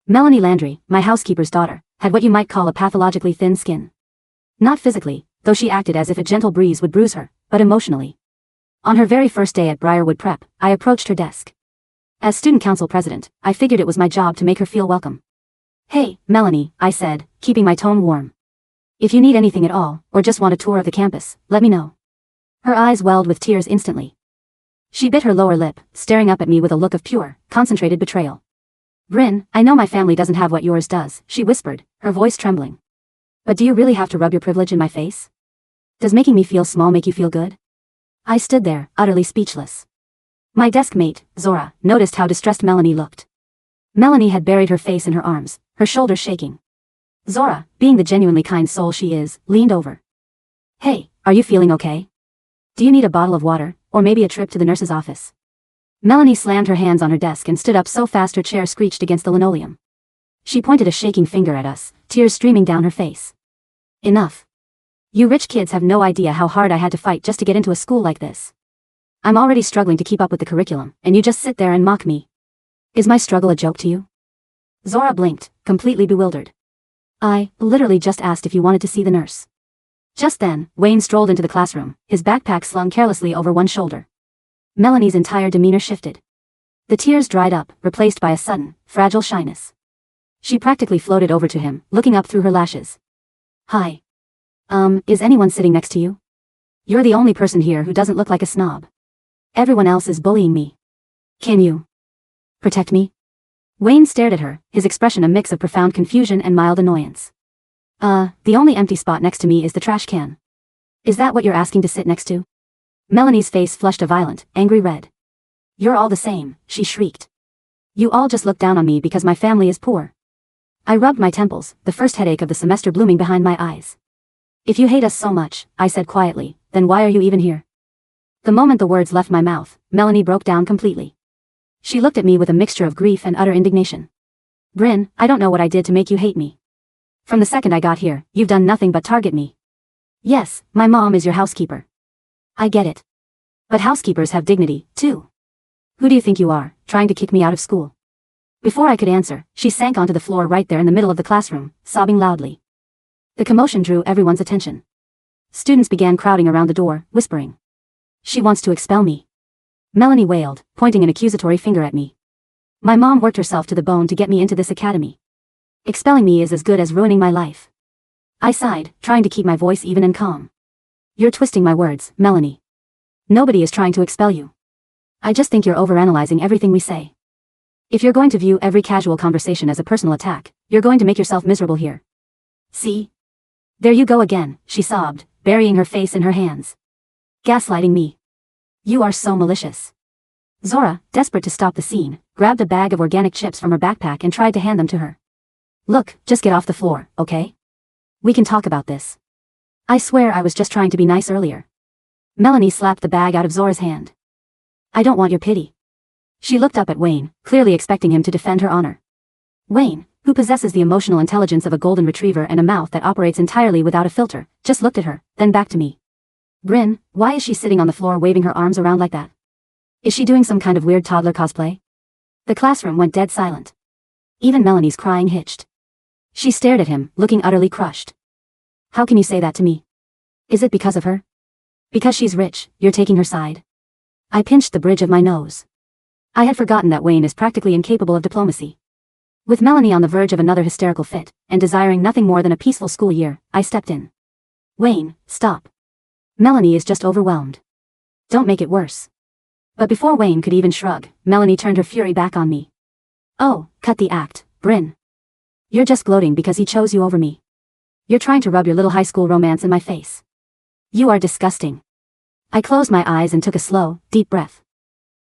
Melanie Landry, my housekeeper's daughter, had what you might call a pathologically thin skin. Not physically, though she acted as if a gentle breeze would bruise her, but emotionally. On her very first day at Briarwood Prep, I approached her desk. As student council president, I figured it was my job to make her feel welcome. "Hey, Melanie," I said, keeping my tone warm. "If you need anything at all, or just want a tour of the campus, let me know." Her eyes welled with tears instantly. She bit her lower lip, staring up at me with a look of pure, concentrated betrayal. "Brynn, I know my family doesn't have what yours does," she whispered, her voice trembling. "But do you really have to rub your privilege in my face? Does making me feel small make you feel good?" I stood there, utterly speechless. My desk mate, Zora, noticed how distressed Melanie looked. Melanie had buried her face in her arms, her shoulders shaking. Zora, being the genuinely kind soul she is, leaned over. "Hey, are you feeling okay? Do you need a bottle of water, or maybe a trip to the nurse's office?" Melanie slammed her hands on her desk and stood up so fast her chair screeched against the linoleum. She pointed a shaking finger at us, tears streaming down her face. "Enough. You rich kids have no idea how hard I had to fight just to get into a school like this. I'm already struggling to keep up with the curriculum, and you just sit there and mock me. Is my struggle a joke to you?" Zora blinked, completely bewildered. "I literally just asked if you wanted to see the nurse." Just then, Wayne strolled into the classroom, his backpack slung carelessly over one shoulder. Melanie's entire demeanor shifted. The tears dried up, replaced by a sudden, fragile shyness. She practically floated over to him, looking up through her lashes. "Hi. Is anyone sitting next to you? You're the only person here who doesn't look like a snob. Everyone else is bullying me. Can you protect me?" Wayne stared at her, his expression a mix of profound confusion and mild annoyance. The only empty spot next to me is the trash can. Is that what you're asking to sit next to?" Melanie's face flushed a violent, angry red. "You're all the same," she shrieked. "You all just look down on me because my family is poor." I rubbed my temples, the first headache of the semester blooming behind my eyes. "If you hate us so much," I said quietly, "then why are you even here?" The moment the words left my mouth, Melanie broke down completely. She looked at me with a mixture of grief and utter indignation. "Brynn, I don't know what I did to make you hate me. From the second I got here, you've done nothing but target me. Yes, my mom is your housekeeper. I get it. But housekeepers have dignity, too. Who do you think you are, trying to kick me out of school?" Before I could answer, she sank onto the floor right there in the middle of the classroom, sobbing loudly. The commotion drew everyone's attention. Students began crowding around the door, whispering. "She wants to expel me," Melanie wailed, pointing an accusatory finger at me. "My mom worked herself to the bone to get me into this academy. Expelling me is as good as ruining my life." I sighed, trying to keep my voice even and calm. "You're twisting my words, Melanie. Nobody is trying to expel you. I just think you're overanalyzing everything we say. If you're going to view every casual conversation as a personal attack, you're going to make yourself miserable here. See? There you go again," she sobbed, burying her face in her hands. "Gaslighting me. You are so malicious." Zora, desperate to stop the scene, grabbed a bag of organic chips from her backpack and tried to hand them to her. "Look, just get off the floor, okay? We can talk about this. I swear I was just trying to be nice earlier." Melanie slapped the bag out of Zora's hand. "I don't want your pity." She looked up at Wayne, clearly expecting him to defend her honor. Wayne, who possesses the emotional intelligence of a golden retriever and a mouth that operates entirely without a filter, just looked at her, then back to me. "Brynn, why is she sitting on the floor waving her arms around like that? Is she doing some kind of weird toddler cosplay?" The classroom went dead silent. Even Melanie's crying hitched. She stared at him, looking utterly crushed. "How can you say that to me? Is it because of her? Because she's rich, you're taking her side?" I pinched the bridge of my nose. I had forgotten that Wayne is practically incapable of diplomacy. With Melanie on the verge of another hysterical fit, and desiring nothing more than a peaceful school year, I stepped in. "Wayne, stop. Melanie is just overwhelmed. Don't make it worse." But before Wayne could even shrug, Melanie turned her fury back on me. "Oh, cut the act, Brynn. You're just gloating because he chose you over me. You're trying to rub your little high school romance in my face. You are disgusting." I closed my eyes and took a slow, deep breath.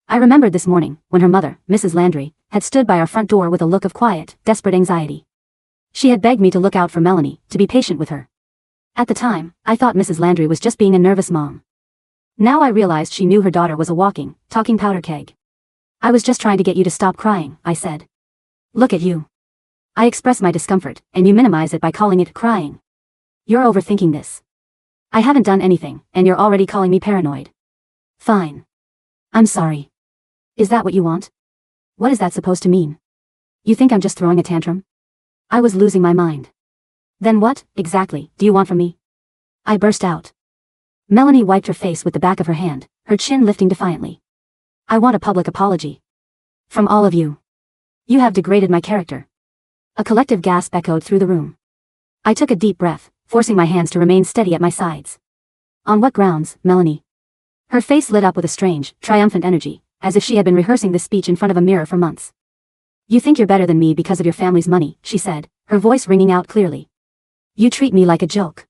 I remembered this morning, when her mother, Mrs. Landry, had stood by our front door with a look of quiet, desperate anxiety. She had begged me to look out for Melanie, to be patient with her. At the time, I thought Mrs. Landry was just being a nervous mom. Now I realized she knew her daughter was a walking, talking powder keg. "I was just trying to get you to stop crying," I said. "Look at you. I express my discomfort, and you minimize it by calling it crying. You're overthinking this. I haven't done anything, and you're already calling me paranoid." "Fine. I'm sorry. Is that what you want? What is that supposed to mean?" You think I'm just throwing a tantrum? I was losing my mind. Then what, exactly, do you want from me? I burst out. Melanie wiped her face with the back of her hand, her chin lifting defiantly. I want a public apology. From all of you. You have degraded my character. A collective gasp echoed through the room. I took a deep breath, forcing my hands to remain steady at my sides. On what grounds, Melanie? Her face lit up with a strange, triumphant energy, as if she had been rehearsing this speech in front of a mirror for months. You think you're better than me because of your family's money, she said, her voice ringing out clearly. You treat me like a joke.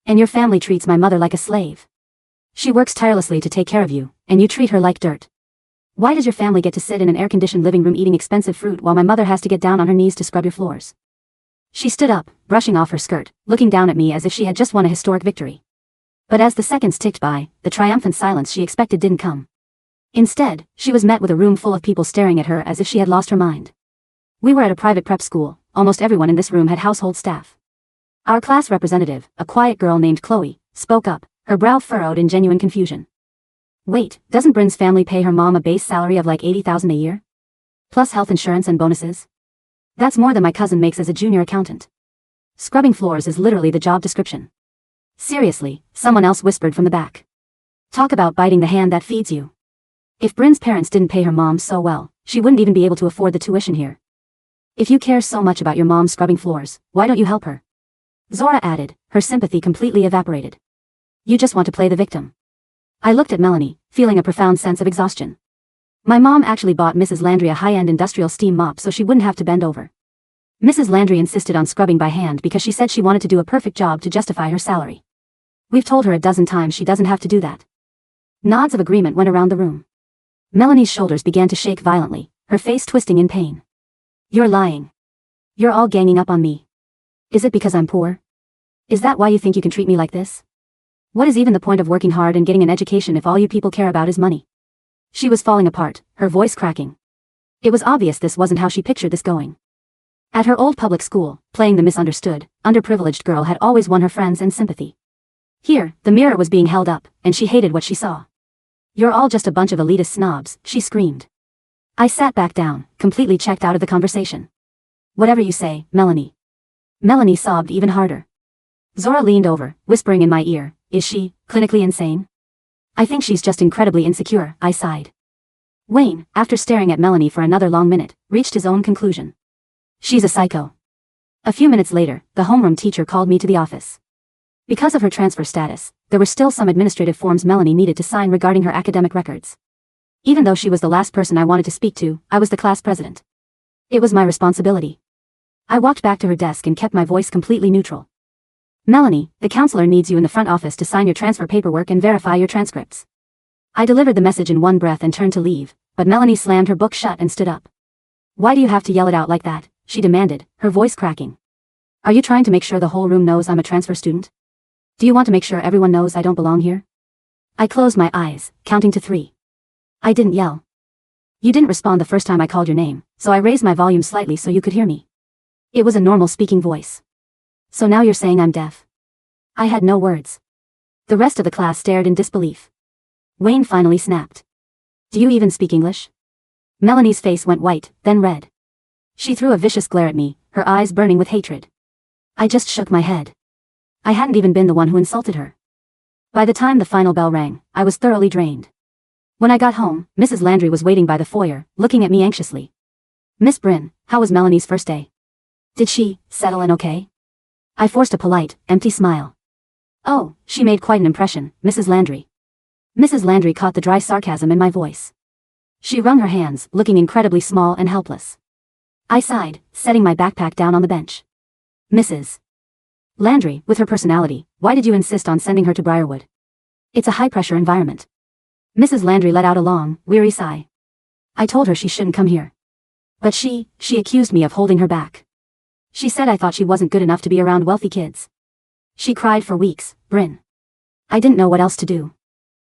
And your family treats my mother like a slave. She works tirelessly to take care of you, and you treat her like dirt. Why does your family get to sit in an air-conditioned living room eating expensive fruit while my mother has to get down on her knees to scrub your floors? She stood up, brushing off her skirt, looking down at me as if she had just won a historic victory. But as the seconds ticked by, the triumphant silence she expected didn't come. Instead, she was met with a room full of people staring at her as if she had lost her mind. We were at a private prep school. Almost everyone in this room had household staff. Our class representative, a quiet girl named Chloe, spoke up, her brow furrowed in genuine confusion. Wait, doesn't Brynn's family pay her mom a base salary of like $80,000 a year? Plus health insurance and bonuses? That's more than my cousin makes as a junior accountant. Scrubbing floors is literally the job description. Seriously, someone else whispered from the back. Talk about biting the hand that feeds you. If Brynn's parents didn't pay her mom so well, she wouldn't even be able to afford the tuition here. If you care so much about your mom scrubbing floors, why don't you help her? Zora added, her sympathy completely evaporated. You just want to play the victim. I looked at Melanie, feeling a profound sense of exhaustion. My mom actually bought Mrs. Landry a high-end industrial steam mop so she wouldn't have to bend over. Mrs. Landry insisted on scrubbing by hand because she said she wanted to do a perfect job to justify her salary. We've told her a dozen times she doesn't have to do that. Nods of agreement went around the room. Melanie's shoulders began to shake violently, her face twisting in pain. You're lying. You're all ganging up on me. Is it because I'm poor? Is that why you think you can treat me like this? What is even the point of working hard and getting an education if all you people care about is money? She was falling apart, her voice cracking. It was obvious this wasn't how she pictured this going. At her old public school, playing the misunderstood, underprivileged girl had always won her friends and sympathy. Here, the mirror was being held up, and she hated what she saw. You're all just a bunch of elitist snobs, she screamed. I sat back down, completely checked out of the conversation. Whatever you say, Melanie. Melanie sobbed even harder. Zora leaned over, whispering in my ear, is she, clinically insane? I think she's just incredibly insecure, I sighed. Wayne, after staring at Melanie for another long minute, reached his own conclusion. She's a psycho. A few minutes later, the homeroom teacher called me to the office. Because of her transfer status, there were still some administrative forms Melanie needed to sign regarding her academic records. Even though she was the last person I wanted to speak to, I was the class president. It was my responsibility. I walked back to her desk and kept my voice completely neutral. Melanie, the counselor needs you in the front office to sign your transfer paperwork and verify your transcripts. I delivered the message in one breath and turned to leave, but Melanie slammed her book shut and stood up. Why do you have to yell it out like that? She demanded, her voice cracking. Are you trying to make sure the whole room knows I'm a transfer student? Do you want to make sure everyone knows I don't belong here? I closed my eyes, counting to 3. I didn't yell. You didn't respond the first time I called your name, so I raised my volume slightly so you could hear me. It was a normal speaking voice. So now you're saying I'm deaf? I had no words. The rest of the class stared in disbelief. Wayne finally snapped. Do you even speak English? Melanie's face went white, then red. She threw a vicious glare at me, her eyes burning with hatred. I just shook my head. I hadn't even been the one who insulted her. By the time the final bell rang, I was thoroughly drained. When I got home, Mrs. Landry was waiting by the foyer, looking at me anxiously. Miss Brynn, how was Melanie's first day? Did she settle in okay? I forced a polite, empty smile. Oh, she made quite an impression, Mrs. Landry. Mrs. Landry caught the dry sarcasm in my voice. She wrung her hands, looking incredibly small and helpless. I sighed, setting my backpack down on the bench. Mrs. Landry, with her personality, why did you insist on sending her to Briarwood? It's a high-pressure environment. Mrs. Landry let out a long, weary sigh. I told her she shouldn't come here. But she accused me of holding her back. She said I thought she wasn't good enough to be around wealthy kids. She cried for weeks, Brynn. I didn't know what else to do.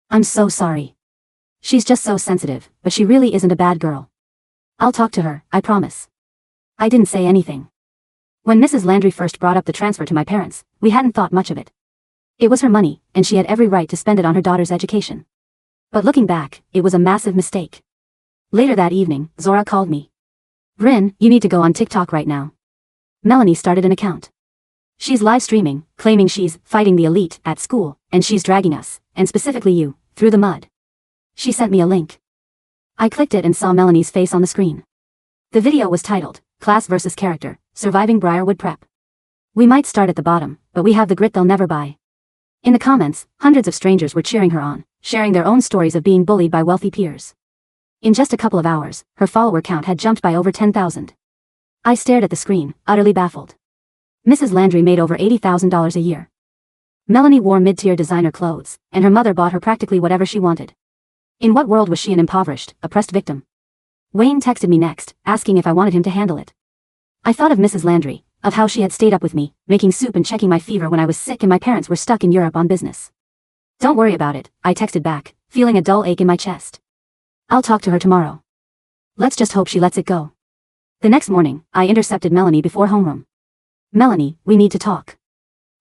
I'm so sorry. She's just so sensitive, but she really isn't a bad girl. I'll talk to her, I promise. I didn't say anything. When Mrs. Landry first brought up the transfer to my parents, we hadn't thought much of it. It was her money, and she had every right to spend it on her daughter's education. But looking back, it was a massive mistake. Later that evening, Zora called me. Brynn, you need to go on TikTok right now. Melanie started an account. She's live streaming, claiming she's fighting the elite at school, and she's dragging us, and specifically you, through the mud. She sent me a link. I clicked it and saw Melanie's face on the screen. The video was titled, Class vs. Character, Surviving Briarwood Prep. We might start at the bottom, but we have the grit they'll never buy. In the comments, hundreds of strangers were cheering her on, sharing their own stories of being bullied by wealthy peers. In just a couple of hours, her follower count had jumped by over 10,000. I stared at the screen, utterly baffled. Mrs. Landry made over $80,000 a year. Melanie wore mid-tier designer clothes, and her mother bought her practically whatever she wanted. In what world was she an impoverished, oppressed victim? Wayne texted me next, asking if I wanted him to handle it. I thought of Mrs. Landry, of how she had stayed up with me, making soup and checking my fever when I was sick and my parents were stuck in Europe on business. Don't worry about it, I texted back, feeling a dull ache in my chest. I'll talk to her tomorrow. Let's just hope she lets it go. The next morning, I intercepted Melanie before homeroom. Melanie, we need to talk.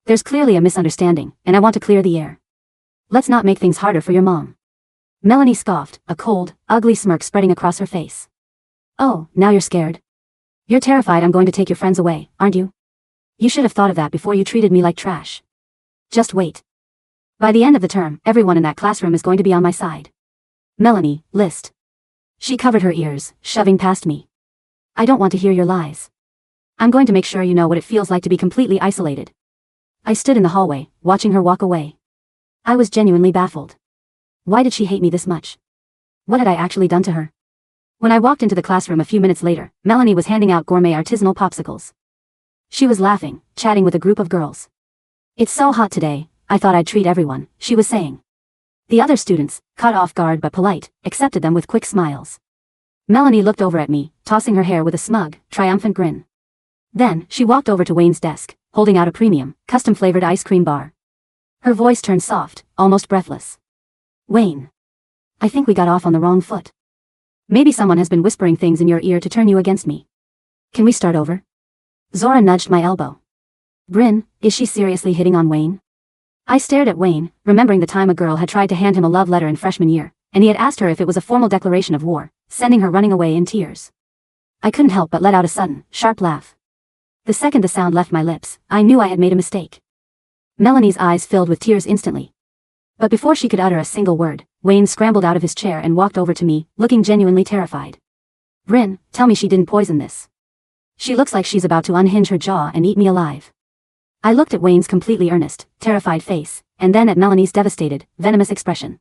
There's clearly a misunderstanding, and I want to clear the air. Let's not make things harder for your mom. Melanie scoffed, a cold, ugly smirk spreading across her face. Oh, now you're scared? You're terrified I'm going to take your friends away, aren't you? You should have thought of that before you treated me like trash. Just wait. By the end of the term, everyone in that classroom is going to be on my side. Melanie, list. She covered her ears, shoving past me. I don't want to hear your lies. I'm going to make sure you know what it feels like to be completely isolated. I stood in the hallway, watching her walk away. I was genuinely baffled. Why did she hate me this much? What had I actually done to her? When I walked into the classroom a few minutes later, Melanie was handing out gourmet artisanal popsicles. She was laughing, chatting with a group of girls. It's so hot today, I thought I'd treat everyone, she was saying. The other students, caught off guard but polite, accepted them with quick smiles. Melanie looked over at me, tossing her hair with a smug, triumphant grin. Then, she walked over to Wayne's desk, holding out a premium, custom-flavored ice cream bar. Her voice turned soft, almost breathless. Wayne. I think we got off on the wrong foot. Maybe someone has been whispering things in your ear to turn you against me. Can we start over? Zora nudged my elbow. Brynn, is she seriously hitting on Wayne? I stared at Wayne, remembering the time a girl had tried to hand him a love letter in freshman year, and he had asked her if it was a formal declaration of war, sending her running away in tears. I couldn't help but let out a sudden, sharp laugh. The second the sound left my lips, I knew I had made a mistake. Melanie's eyes filled with tears instantly. But before she could utter a single word, Wayne scrambled out of his chair and walked over to me, looking genuinely terrified. Brynn, tell me she didn't poison this. She looks like she's about to unhinge her jaw and eat me alive. I looked at Wayne's completely earnest, terrified face, and then at Melanie's devastated, venomous expression.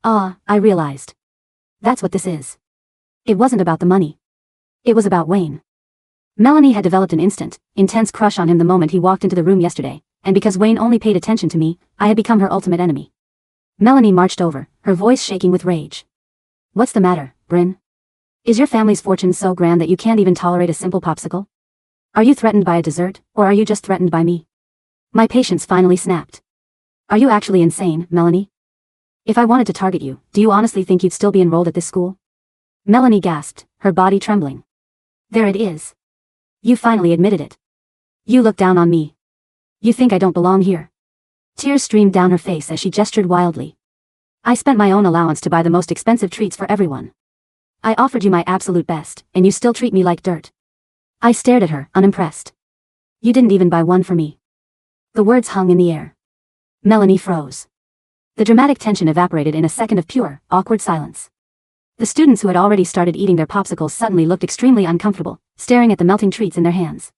I realized. That's what this is. It wasn't about the money. It was about Wayne. Melanie had developed an instant, intense crush on him the moment he walked into the room yesterday, and because Wayne only paid attention to me, I had become her ultimate enemy. Melanie marched over, her voice shaking with rage. What's the matter, Brynn? Is your family's fortune so grand that you can't even tolerate a simple popsicle? Are you threatened by a dessert, or are you just threatened by me? My patience finally snapped. Are you actually insane, Melanie? If I wanted to target you, do you honestly think you'd still be enrolled at this school? Melanie gasped, her body trembling. There it is. You finally admitted it. You look down on me. You think I don't belong here. Tears streamed down her face as she gestured wildly. I spent my own allowance to buy the most expensive treats for everyone. I offered you my absolute best, and you still treat me like dirt. I stared at her, unimpressed. You didn't even buy one for me. The words hung in the air. Melanie froze. The dramatic tension evaporated in a second of pure, awkward silence. The students who had already started eating their popsicles suddenly looked extremely uncomfortable, staring at the melting treats in their hands.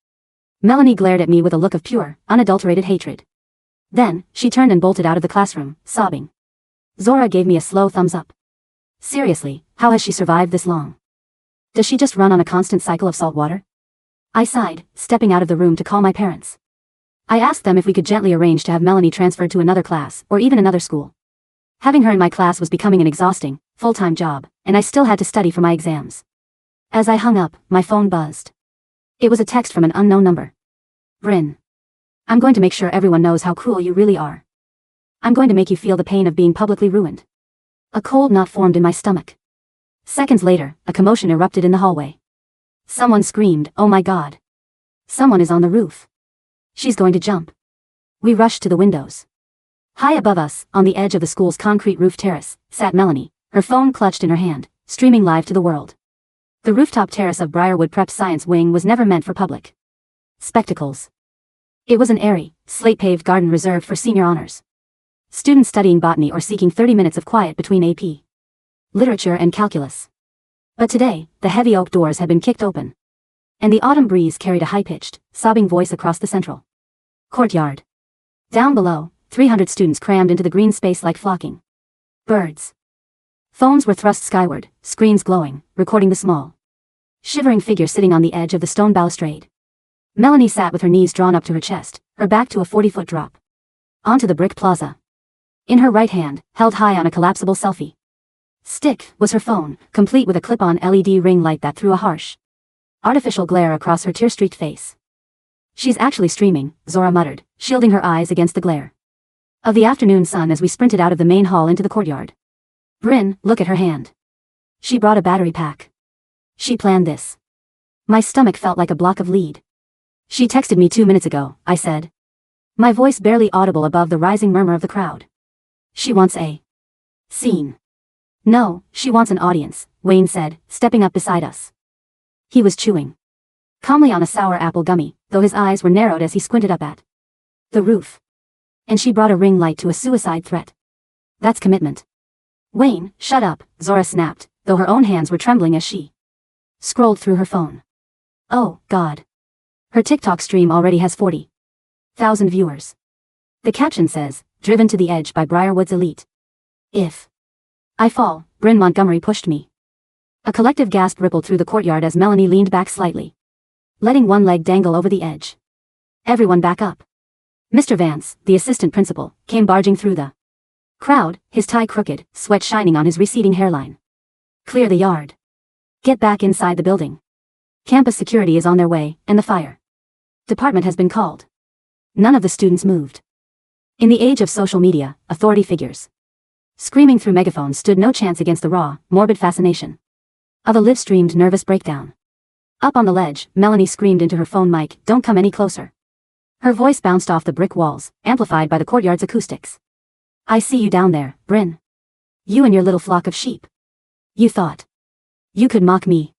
Melanie glared at me with a look of pure, unadulterated hatred. Then, she turned and bolted out of the classroom, sobbing. Zora gave me a slow thumbs up. Seriously, how has she survived this long? Does she just run on a constant cycle of salt water? I sighed, stepping out of the room to call my parents. I asked them if we could gently arrange to have Melanie transferred to another class, or even another school. Having her in my class was becoming an exhausting, full-time job, and I still had to study for my exams. As I hung up, my phone buzzed. It was a text from an unknown number. Brynn. I'm going to make sure everyone knows how cruel you really are. I'm going to make you feel the pain of being publicly ruined. A cold knot formed in my stomach. Seconds later, a commotion erupted in the hallway. Someone screamed, "Oh my God. Someone is on the roof. She's going to jump." We rushed to the windows. High above us, on the edge of the school's concrete roof terrace, sat Melanie, her phone clutched in her hand, streaming live to the world. The rooftop terrace of Briarwood Prep's science wing was never meant for public spectacles. It was an airy, slate-paved garden reserved for senior honors. Students studying botany or seeking 30 minutes of quiet between AP literature and calculus. But today, the heavy oak doors had been kicked open, and the autumn breeze carried a high-pitched, sobbing voice across the central courtyard. Down below, 300 students crammed into the green space like flocking birds. Phones were thrust skyward, screens glowing, recording the small, shivering figure sitting on the edge of the stone balustrade. Melanie sat with her knees drawn up to her chest, her back to a 40-foot drop onto the brick plaza. In her right hand, held high on a collapsible selfie stick, was her phone, complete with a clip-on LED ring light that threw a harsh, artificial glare across her tear-streaked face. "She's actually streaming," Zora muttered, shielding her eyes against the glare of the afternoon sun as we sprinted out of the main hall into the courtyard. "Brynn, look at her hand. She brought a battery pack. She planned this." My stomach felt like a block of lead. "She texted me 2 minutes ago," I said, my voice barely audible above the rising murmur of the crowd. "She wants a scene." "No, she wants an audience," Wayne said, stepping up beside us. He was chewing calmly on a sour apple gummy, though his eyes were narrowed as he squinted up at the roof. "And she brought a ring light to a suicide threat. That's commitment." "Wayne, shut up," Zora snapped, though her own hands were trembling as she scrolled through her phone. Oh, God. Her TikTok stream already has 40,000 viewers. The caption says, "Driven to the edge by Briarwood's elite. If I fall, Brynn Montgomery pushed me." A collective gasp rippled through the courtyard as Melanie leaned back slightly, letting one leg dangle over the edge. "Everyone back up." Mr. Vance, the assistant principal, came barging through the crowd, his tie crooked, sweat shining on his receding hairline. "Clear the yard. Get back inside the building. Campus security is on their way, and the fire department has been called." None of the students moved. In the age of social media, authority figures screaming through megaphones stood no chance against the raw, morbid fascination of a live-streamed nervous breakdown. Up on the ledge, Melanie screamed into her phone mic, "Don't come any closer." Her voice bounced off the brick walls, amplified by the courtyard's acoustics. "I see you down there, Brynn. You and your little flock of sheep. You thought you could mock me.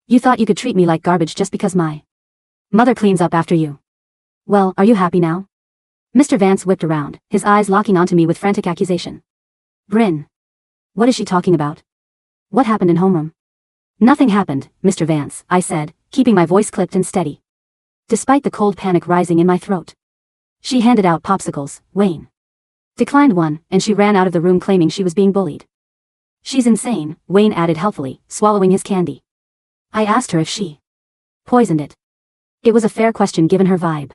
You thought you could treat me like garbage just because my mother cleans up after you. Well, are you happy now?" Mr. Vance whipped around, his eyes locking onto me with frantic accusation. "Brynn. What is she talking about? What happened in homeroom?" "Nothing happened, Mr. Vance," I said, keeping my voice clipped and steady, despite the cold panic rising in my throat. "She handed out popsicles, Wayne declined one, and she ran out of the room claiming she was being bullied." "She's insane," Wayne added helpfully, swallowing his candy. "I asked her if she poisoned it. It was a fair question given her vibe."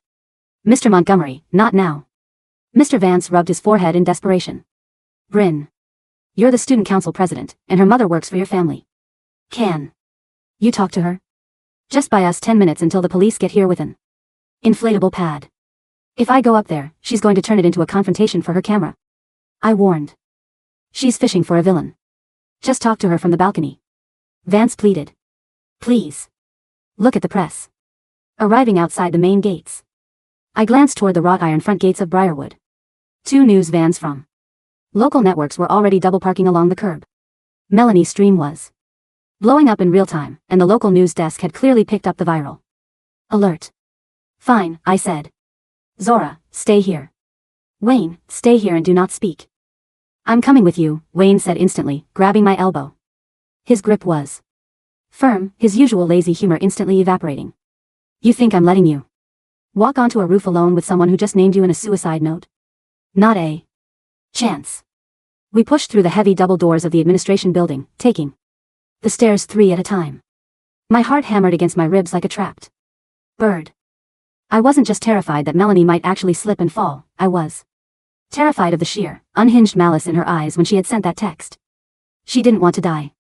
"Mr. Montgomery, not now." Mr. Vance rubbed his forehead in desperation. "Brynn. You're the student council president, and her mother works for your family. Can you talk to her? Just buy us 10 minutes until the police get here with an inflatable pad. If I go up there, she's going to turn it into a confrontation for her camera," I warned. "She's fishing for a villain. Just talk to her from the balcony," Vance pleaded. "Please. Look at the press arriving outside the main gates." I glanced toward the wrought iron front gates of Briarwood. 2 news vans from local networks were already double parking along the curb. Melanie's stream was blowing up in real time, and the local news desk had clearly picked up the viral alert. "Fine," I said. "Zora, stay here. Wayne, stay here and do not speak." "I'm coming with you," Wayne said instantly, grabbing my elbow. His grip was firm, his usual lazy humor instantly evaporating. "You think I'm letting you walk onto a roof alone with someone who just named you in a suicide note? Not a chance." We pushed through the heavy double doors of the administration building, taking the stairs 3 at a time. My heart hammered against my ribs like a trapped bird. I wasn't just terrified that Melanie might actually slip and fall, I was terrified of the sheer, unhinged malice in her eyes when she had sent that text. She didn't want to die.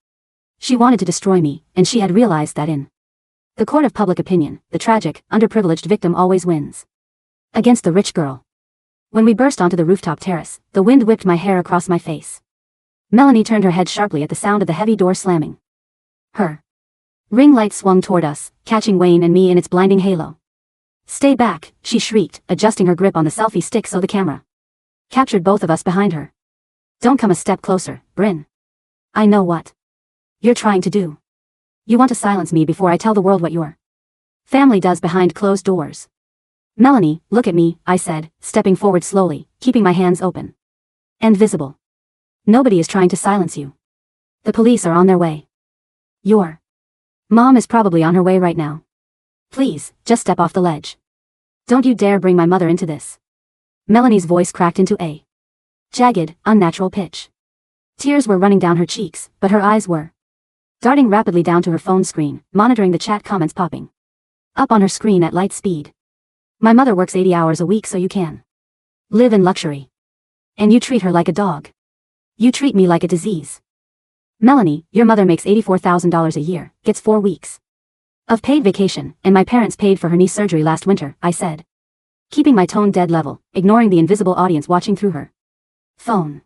She wanted to destroy me, and she had realized that in the court of public opinion, the tragic, underprivileged victim always wins against the rich girl. When we burst onto the rooftop terrace, the wind whipped my hair across my face. Melanie turned her head sharply at the sound of the heavy door slamming. Her ring light swung toward us, catching Wayne and me in its blinding halo. "Stay back," she shrieked, adjusting her grip on the selfie stick so the camera captured both of us behind her. "Don't come a step closer, Brynn. I know what you're trying to do." You want to silence me before I tell the world what your family does behind closed doors. Melanie, look at me, I said, stepping forward slowly, keeping my hands open and visible. Nobody is trying to silence you. The police are on their way. Your mom is probably on her way right now. Please, just step off the ledge. Don't you dare bring my mother into this. Melanie's voice cracked into a jagged, unnatural pitch. Tears were running down her cheeks, but her eyes were darting rapidly down to her phone screen, monitoring the chat comments popping up on her screen at light speed. My mother works 80 hours a week so you can live in luxury. And you treat her like a dog. You treat me like a disease. Melanie, your mother makes $84,000 a year, gets 4 weeks of paid vacation, and my parents paid for her knee surgery last winter, I said, keeping my tone dead level, ignoring the invisible audience watching through her phone.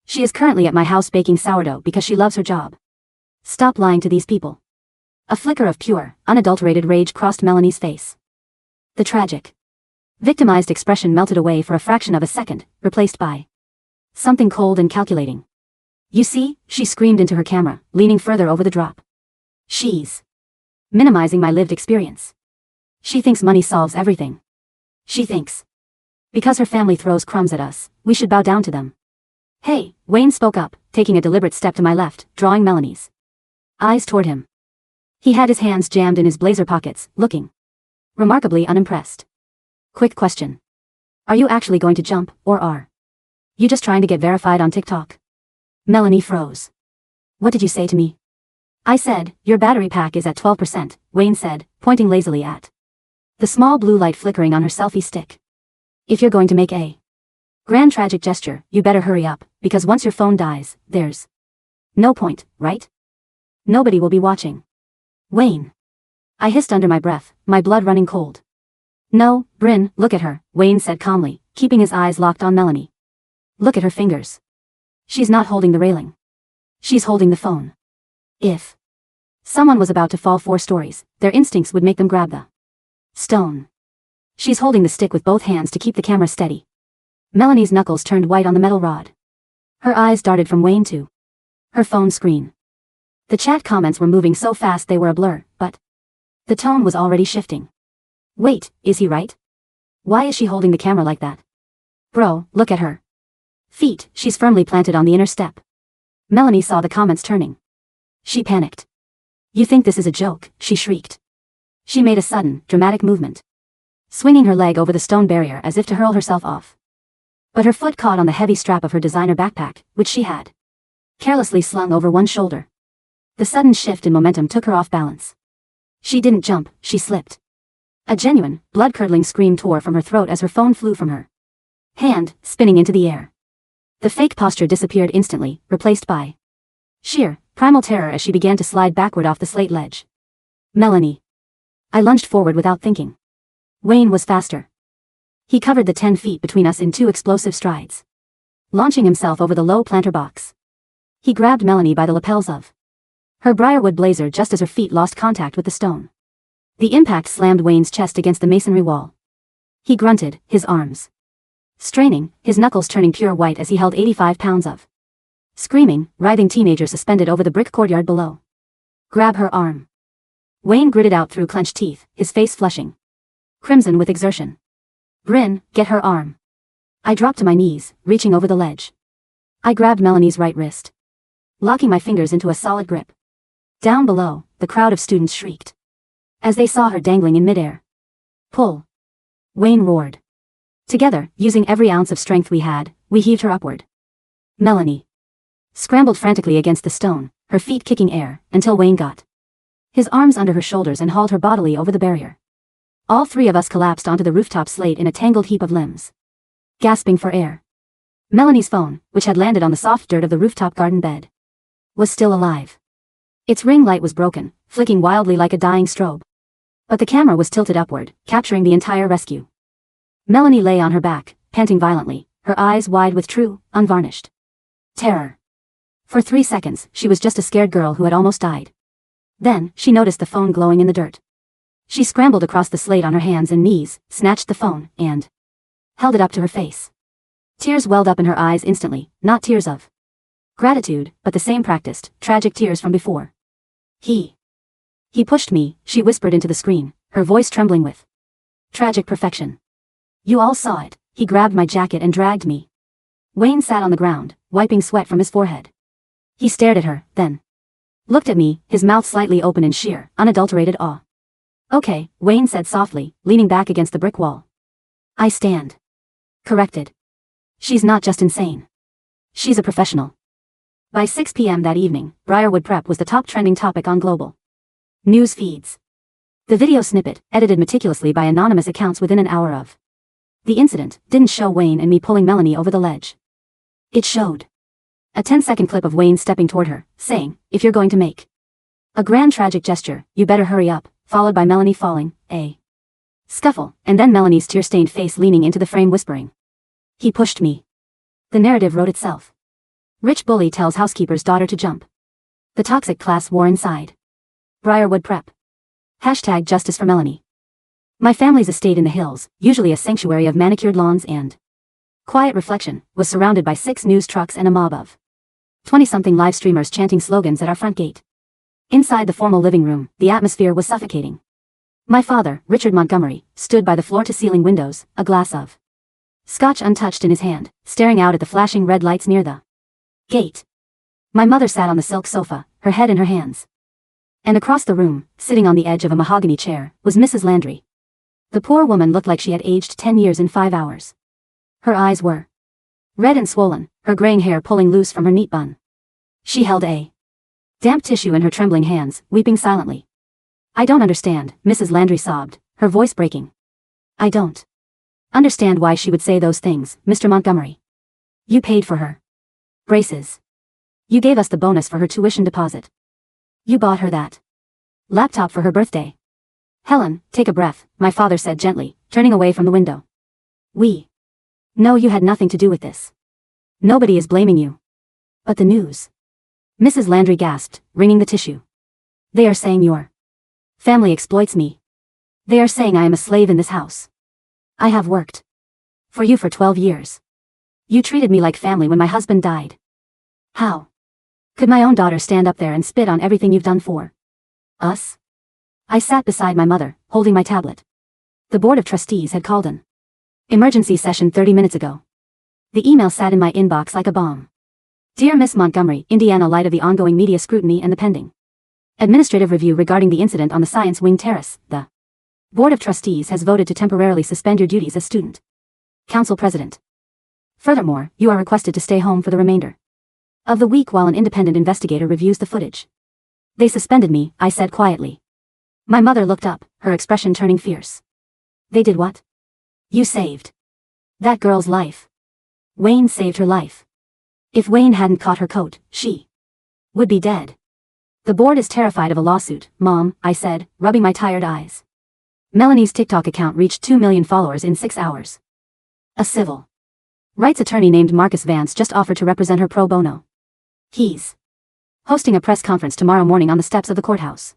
She is currently at my house baking sourdough because she loves her job. Stop lying to these people. A flicker of pure, unadulterated rage crossed Melanie's face. The tragic, victimized expression melted away for a fraction of a second, replaced by something cold and calculating. You see, she screamed into her camera, leaning further over the drop. She's minimizing my lived experience. She thinks money solves everything. She thinks because her family throws crumbs at us, we should bow down to them. Hey, Wayne spoke up, taking a deliberate step to my left, drawing Melanie's eyes toward him. He had his hands jammed in his blazer pockets, looking remarkably unimpressed. Quick question. Are you actually going to jump, or are you just trying to get verified on TikTok? Melanie froze. What did you say to me? I said, your battery pack is at 12%, Wayne said, pointing lazily at the small blue light flickering on her selfie stick. If you're going to make a grand tragic gesture, you better hurry up, because once your phone dies, there's no point, right? Nobody will be watching. Wayne. I hissed under my breath, my blood running cold. No, Brynn, look at her, Wayne said calmly, keeping his eyes locked on Melanie. Look at her fingers. She's not holding the railing. She's holding the phone. If someone was about to fall 4 stories, their instincts would make them grab the stone. She's holding the stick with both hands to keep the camera steady. Melanie's knuckles turned white on the metal rod. Her eyes darted from Wayne to her phone screen. The chat comments were moving so fast they were a blur, but the tone was already shifting. Wait, is he right? Why is she holding the camera like that? Bro, look at her feet, she's firmly planted on the inner step. Melanie saw the comments turning. She panicked. You think this is a joke, she shrieked. She made a sudden, dramatic movement, swinging her leg over the stone barrier as if to hurl herself off. But her foot caught on the heavy strap of her designer backpack, which she had carelessly slung over one shoulder. The sudden shift in momentum took her off balance. She didn't jump, she slipped. A genuine, blood-curdling scream tore from her throat as her phone flew from her hand, spinning into the air. The fake posture disappeared instantly, replaced by sheer, primal terror as she began to slide backward off the slate ledge. Melanie. I lunged forward without thinking. Wayne was faster. He covered the 10 feet between us in 2 explosive strides, launching himself over the low planter box. He grabbed Melanie by the lapels of her Briarwood blazer just as her feet lost contact with the stone. The impact slammed Wayne's chest against the masonry wall. He grunted, his arms straining, his knuckles turning pure white as he held 85 pounds of screaming, writhing teenager suspended over the brick courtyard below. Grab her arm. Wayne gritted out through clenched teeth, his face flushing crimson with exertion. Brynn, get her arm. I dropped to my knees, reaching over the ledge. I grabbed Melanie's right wrist, locking my fingers into a solid grip. Down below, the crowd of students shrieked as they saw her dangling in midair. Pull. Wayne roared. Together, using every ounce of strength we had, we heaved her upward. Melanie scrambled frantically against the stone, her feet kicking air, until Wayne got his arms under her shoulders and hauled her bodily over the barrier. All 3 of us collapsed onto the rooftop slate in a tangled heap of limbs, gasping for air. Melanie's phone, which had landed on the soft dirt of the rooftop garden bed, was still alive. Its ring light was broken, flicking wildly like a dying strobe. But the camera was tilted upward, capturing the entire rescue. Melanie lay on her back, panting violently, her eyes wide with true, unvarnished terror. For 3 seconds, she was just a scared girl who had almost died. Then, she noticed the phone glowing in the dirt. She scrambled across the slate on her hands and knees, snatched the phone, and held it up to her face. Tears welled up in her eyes instantly, not tears of gratitude, but the same practiced, tragic tears from before. He He pushed me, she whispered into the screen, her voice trembling with tragic perfection. You all saw it. He grabbed my jacket and dragged me. Wayne sat on the ground, wiping sweat from his forehead. He stared at her, then looked at me, his mouth slightly open in sheer, unadulterated awe. Okay, Wayne said softly, leaning back against the brick wall. I stand corrected. She's not just insane. She's a professional. By 6 p.m. that evening, Briarwood Prep was the top trending topic on global news feeds. The video snippet, edited meticulously by anonymous accounts within an hour of the incident, didn't show Wayne and me pulling Melanie over the ledge. It showed a 10-second clip of Wayne stepping toward her, saying, "If you're going to make a grand tragic gesture, you better hurry up," followed by Melanie falling, a scuffle, and then Melanie's tear-stained face leaning into the frame whispering, "He pushed me." The narrative wrote itself. Rich bully tells housekeeper's daughter to jump. The toxic class war inside Briarwood Prep. Hashtag justice for Melanie. My family's estate in the hills, usually a sanctuary of manicured lawns and quiet reflection, was surrounded by 6 news trucks and a mob of 20-something live streamers chanting slogans at our front gate. Inside the formal living room, the atmosphere was suffocating. My father, Richard Montgomery, stood by the floor-to-ceiling windows, a glass of scotch untouched in his hand, staring out at the flashing red lights near the gate. My mother sat on the silk sofa, her head in her hands. And across the room, sitting on the edge of a mahogany chair, was Mrs. Landry. The poor woman looked like she had aged 10 years in 5 hours. Her eyes were red and swollen, her graying hair pulling loose from her neat bun. She held a damp tissue in her trembling hands, weeping silently. "I don't understand," Mrs. Landry sobbed, her voice breaking. "I don't understand why she would say those things, Mr. Montgomery. You paid for her braces. You gave us the bonus for her tuition deposit. You bought her that laptop for her birthday. Helen, take a breath," my father said gently, turning away from the window. "We know you had nothing to do with this. Nobody is blaming you. But the news." Mrs. Landry gasped, wringing the tissue. "They are saying your family exploits me. They are saying I am a slave in this house. I have worked for you for 12 years. You treated me like family when my husband died. How could my own daughter stand up there and spit on everything you've done for us?" I sat beside my mother, holding my tablet. The Board of Trustees had called an emergency session 30 minutes ago. The email sat in my inbox like a bomb. "Dear Miss Montgomery, Indiana, light of the ongoing media scrutiny and the pending administrative review regarding the incident on the Science Wing Terrace, the Board of Trustees has voted to temporarily suspend your duties as student council president. Furthermore, you are requested to stay home for the remainder of the week while an independent investigator reviews the footage." "They suspended me," I said quietly. My mother looked up, her expression turning fierce. "They did what?" "You saved that girl's life. Wayne saved her life. If Wayne hadn't caught her coat, she would be dead. The board is terrified of a lawsuit, Mom," I said, rubbing my tired eyes. Melanie's TikTok account reached 2 million followers in 6 hours. A civil rights attorney named Marcus Vance just offered to represent her pro bono. He's hosting a press conference tomorrow morning on the steps of the courthouse.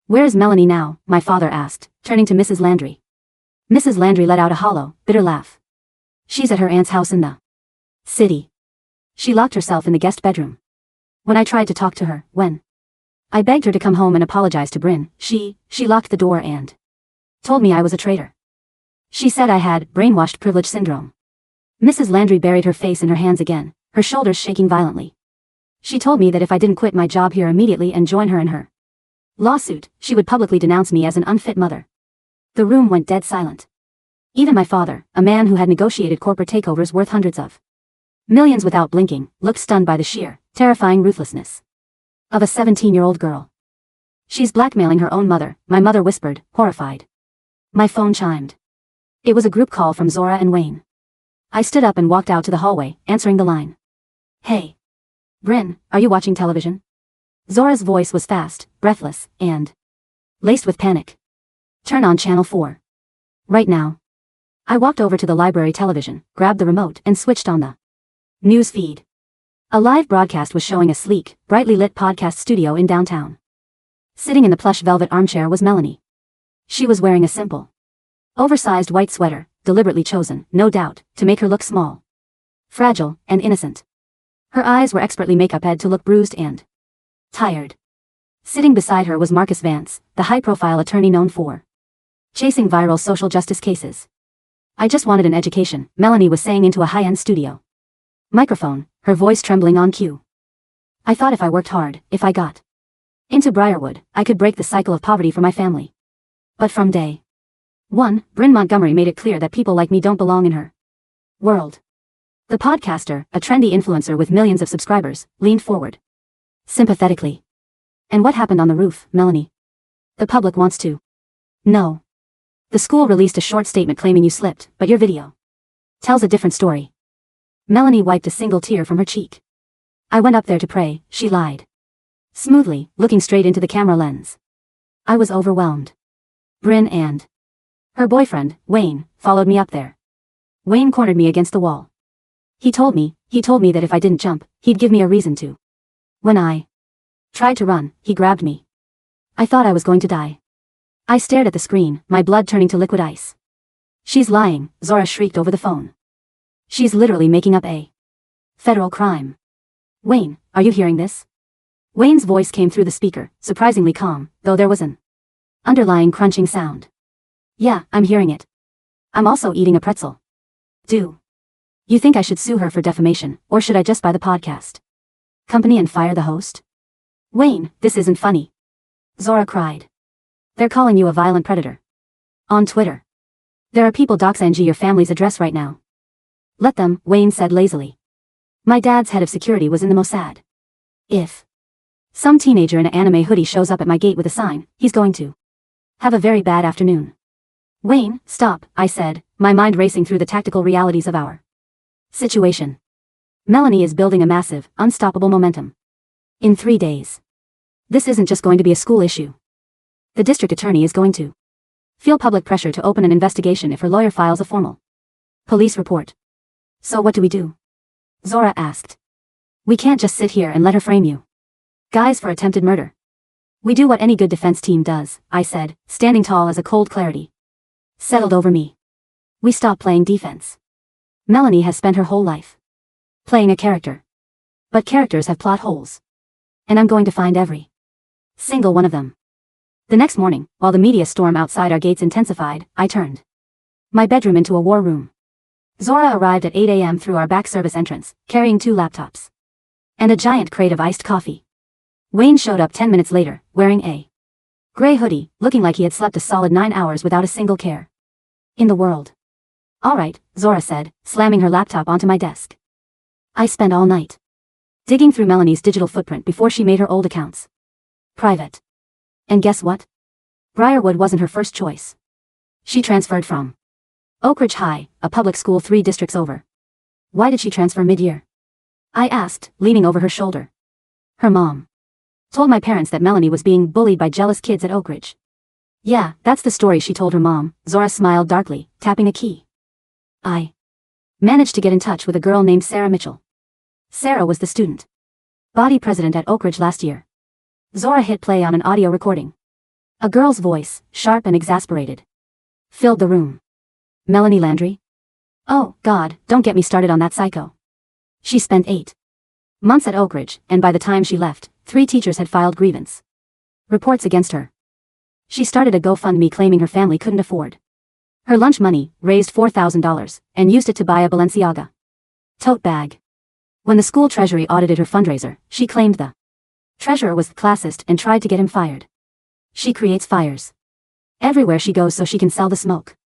"Where is Melanie now?" my father asked, turning to Mrs. Landry. Mrs. Landry let out a hollow, bitter laugh. "She's at her aunt's house in the city. She locked herself in the guest bedroom. When I tried to talk to her, when I begged her to come home and apologize to Brynn, she locked the door and told me I was a traitor. She said I had brainwashed privilege syndrome." Mrs. Landry buried her face in her hands again, her shoulders shaking violently. "She told me that if I didn't quit my job here immediately and join her in her lawsuit, she would publicly denounce me as an unfit mother." The room went dead silent. Even my father, a man who had negotiated corporate takeovers worth hundreds of millions without blinking, looked stunned by the sheer, terrifying ruthlessness of a 17-year-old girl. "She's blackmailing her own mother," my mother whispered, horrified. My phone chimed. It was a group call from Zora and Wayne. I stood up and walked out to the hallway, answering the line. "Hey, Brynn, are you watching television?" Zora's voice was fast, breathless, and laced with panic. "Turn on channel 4. Right now." I walked over to the library television, grabbed the remote, and switched on the news feed. A live broadcast was showing a sleek, brightly lit podcast studio in downtown. Sitting in the plush velvet armchair was Melanie. She was wearing a simple, oversized white sweater, deliberately chosen, no doubt, to make her look small, fragile, and innocent. Her eyes were expertly make-up-ed to look bruised and tired. Sitting beside her was Marcus Vance, the high-profile attorney known for chasing viral social justice cases. I just wanted an education, Melanie was saying into a high-end studio microphone, her voice trembling on cue. I thought if I worked hard, if I got into Briarwood, I could break the cycle of poverty for my family. But from day one, Brynn Montgomery made it clear that people like me don't belong in her world. The podcaster, a trendy influencer with millions of subscribers, leaned forward sympathetically. And what happened on the roof, Melanie? The public wants to know. The school released a short statement claiming you slipped, but your video tells a different story. Melanie wiped a single tear from her cheek. I went up there to pray, she lied smoothly, looking straight into the camera lens. I was overwhelmed. Brynn and her boyfriend, Wayne, followed me up there. Wayne cornered me against the wall. He told me that if I didn't jump, he'd give me a reason to. When I tried to run, he grabbed me. I thought I was going to die. I stared at the screen, my blood turning to liquid ice. She's lying, Zora shrieked over the phone. She's literally making up a federal crime. Wayne, are you hearing this? Wayne's voice came through the speaker, surprisingly calm, though there was an underlying crunching sound. Yeah, I'm hearing it. I'm also eating a pretzel. Do you think I should sue her for defamation, or should I just buy the podcast company and fire the host? Wayne, this isn't funny. Zora cried. They're calling you a violent predator. On Twitter. There are people doxing your family's address right now. Let them, Wayne said lazily. My dad's head of security was in the Mossad. If some teenager in an anime hoodie shows up at my gate with a sign, he's going to have a very bad afternoon. Wayne, stop, I said, my mind racing through the tactical realities of our situation. Melanie is building a massive, unstoppable momentum. In 3 days. This isn't just going to be a school issue. The district attorney is going to feel public pressure to open an investigation if her lawyer files a formal police report. So what do we do? Zora asked. We can't just sit here and let her frame you guys for attempted murder. We do what any good defense team does, I said, standing tall as a cold clarity settled over me. We stop playing defense. Melanie has spent her whole life playing a character. But characters have plot holes. And I'm going to find every single one of them. The next morning, while the media storm outside our gates intensified, I turned my bedroom into a war room. Zora arrived at 8 a.m. through our back service entrance, carrying 2 laptops and a giant crate of iced coffee. Wayne showed up 10 minutes later, wearing a gray hoodie, looking like he had slept a solid 9 hours without a single care in the world. All right, Zora said, slamming her laptop onto my desk. I spent all night digging through Melanie's digital footprint before she made her old accounts private. And guess what? Briarwood wasn't her first choice. She transferred from Oak Ridge High, a public school 3 districts over. Why did she transfer mid-year? I asked, leaning over her shoulder. Her mom told my parents that Melanie was being bullied by jealous kids at Oak Ridge. Yeah, that's the story she told her mom. Zora smiled darkly, tapping a key. I managed to get in touch with a girl named Sarah Mitchell. Sarah was the student body president at Oak Ridge last year. Zora hit play on an audio recording. A girl's voice, sharp and exasperated, filled the room. Melanie Landry? Oh, God, don't get me started on that psycho. She spent 8 months at Oak Ridge, and by the time she left, 3 teachers had filed grievance reports against her. She started a GoFundMe claiming her family couldn't afford her lunch money, raised $4,000, and used it to buy a Balenciaga tote bag. When the school treasury audited her fundraiser, she claimed the treasurer was classist and tried to get him fired. She creates fires everywhere she goes so she can sell the smoke.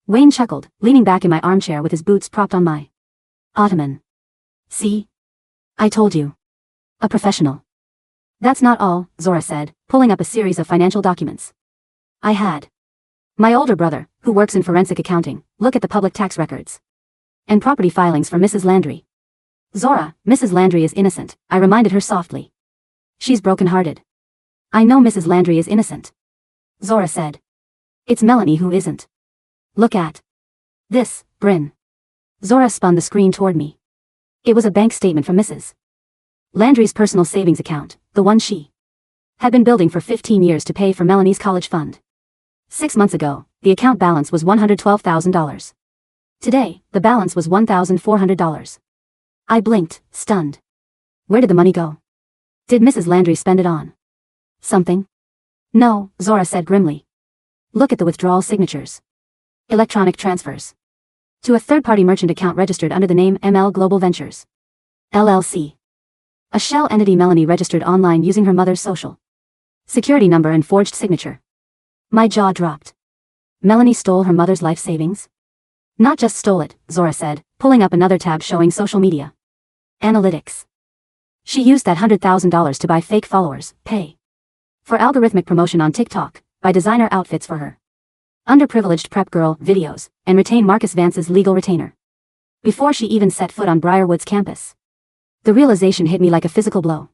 Wayne chuckled, leaning back in my armchair with his boots propped on my ottoman. See? I told you. A professional. That's not all, Zora said, pulling up a series of financial documents. I had my older brother, who works in forensic accounting, look at the public tax records and property filings for Mrs. Landry. Zora, Mrs. Landry is innocent, I reminded her softly. She's broken-hearted. I know Mrs. Landry is innocent. Zora said. It's Melanie who isn't. Look at this, Brynn. Zora spun the screen toward me. It was a bank statement from Mrs. Landry's personal savings account, the one she had been building for 15 years to pay for Melanie's college fund. 6 months ago, the account balance was $112,000. Today, the balance was $1,400. I blinked, stunned. Where did the money go? Did Mrs. Landry spend it on Something? No, Zora said grimly. Look at the withdrawal signatures. Electronic transfers. To a third-party merchant account registered under the name ML Global Ventures. LLC. A shell entity Melanie registered online using her mother's social security number and forged signature. My jaw dropped. Melanie stole her mother's life savings? Not just stole it, Zora said, pulling up another tab showing social media analytics. She used that $100,000 to buy fake followers, pay for algorithmic promotion on TikTok, buy designer outfits for her underprivileged prep girl videos, and retain Marcus Vance's legal retainer before she even set foot on Briarwood's campus. The realization hit me like a physical blow.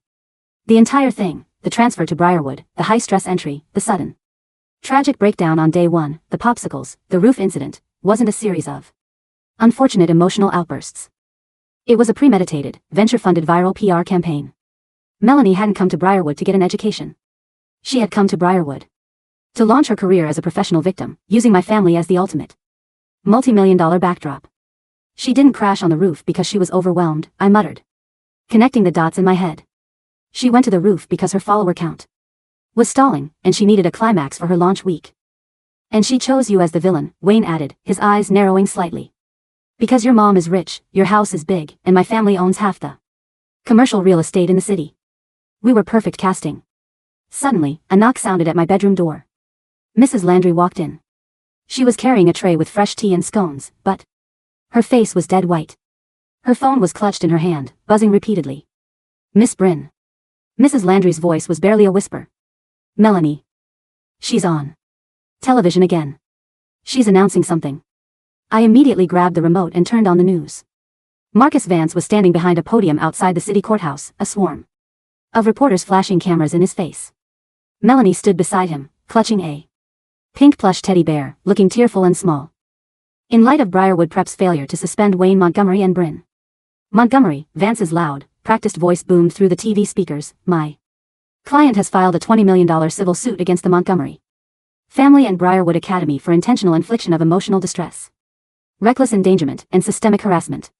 The entire thing, the transfer to Briarwood, the high-stress entry, the sudden tragic breakdown on day one, the popsicles, the roof incident, wasn't a series of unfortunate emotional outbursts. It was a premeditated, venture-funded viral PR campaign. Melanie hadn't come to Briarwood to get an education. She had come to Briarwood to launch her career as a professional victim, using my family as the ultimate multi-million-dollar backdrop. She didn't crash on the roof because she was overwhelmed, I muttered, connecting the dots in my head. She went to the roof because her follower count was stalling, and she needed a climax for her launch week. And she chose you as the villain, Wayne added, his eyes narrowing slightly. Because your mom is rich, your house is big, and my family owns half the commercial real estate in the city. We were perfect casting. Suddenly, a knock sounded at my bedroom door. Mrs. Landry walked in. She was carrying a tray with fresh tea and scones, but her face was dead white. Her phone was clutched in her hand, buzzing repeatedly. Miss Brynn. Mrs. Landry's voice was barely a whisper. Melanie. She's on television again. She's announcing something. I immediately grabbed the remote and turned on the news. Marcus Vance was standing behind a podium outside the city courthouse, a swarm of reporters flashing cameras in his face. Melanie stood beside him, clutching a pink plush teddy bear, looking tearful and small. In light of Briarwood Prep's failure to suspend Wayne Montgomery and Brynn Montgomery, Vance's loud, practiced voice boomed through the TV speakers, my client has filed a $20 million civil suit against the Montgomery family and Briarwood Academy for intentional infliction of emotional distress, reckless endangerment, and systemic harassment.